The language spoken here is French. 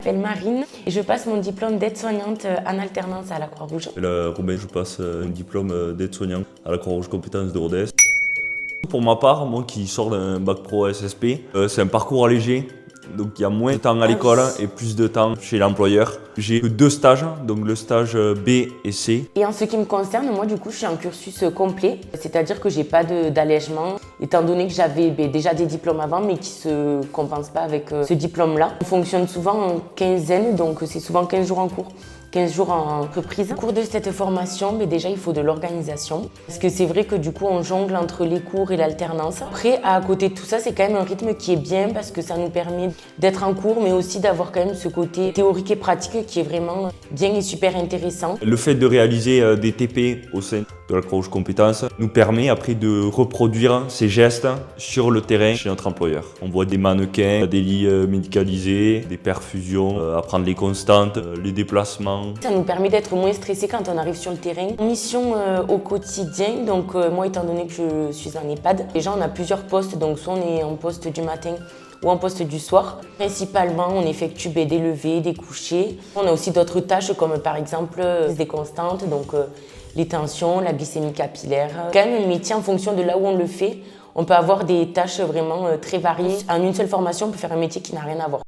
Je m'appelle Marine et je passe mon diplôme d'aide-soignante en alternance à la Croix-Rouge. Là, Robin, je passe un diplôme d'aide-soignant à la Croix-Rouge Compétences de Rodez. Pour ma part, moi qui sors d'un bac pro SSP, c'est un parcours allégé. Donc il y a moins de temps à l'école et plus de temps chez l'employeur. J'ai que 2 stages, donc le stage B et C. Et en ce qui me concerne, moi du coup je suis en cursus complet, c'est-à-dire que j'ai pas d'allègement, étant donné que j'avais déjà des diplômes avant mais qui se compensent pas avec ce diplôme-là. On fonctionne souvent en quinzaine, donc c'est souvent 15 jours en cours. 15 jours en entreprise. Au cours de cette formation, déjà il faut de l'organisation. Parce que c'est vrai que du coup on jongle entre les cours et l'alternance. Après, à côté de tout ça, c'est quand même un rythme qui est bien parce que ça nous permet d'être en cours, mais aussi d'avoir quand même ce côté théorique et pratique qui est vraiment bien et super intéressant. Le fait de réaliser des TP au sein de la Croix-Rouge Compétences nous permet après de reproduire ces gestes sur le terrain chez notre employeur. On voit des mannequins, des lits médicalisés, des perfusions, apprendre les constantes, les déplacements. Ça nous permet d'être moins stressé quand on arrive sur le terrain. Mission au quotidien, donc moi étant donné que je suis en EHPAD, déjà on a plusieurs postes, donc soit on est en poste du matin ou en poste du soir. Principalement, on effectue des levées, des couchers. On a aussi d'autres tâches comme par exemple des constantes, donc les tensions, la glycémie capillaire. Quand même un métier en fonction de là où on le fait. On peut avoir des tâches vraiment très variées. En une seule formation, on peut faire un métier qui n'a rien à voir.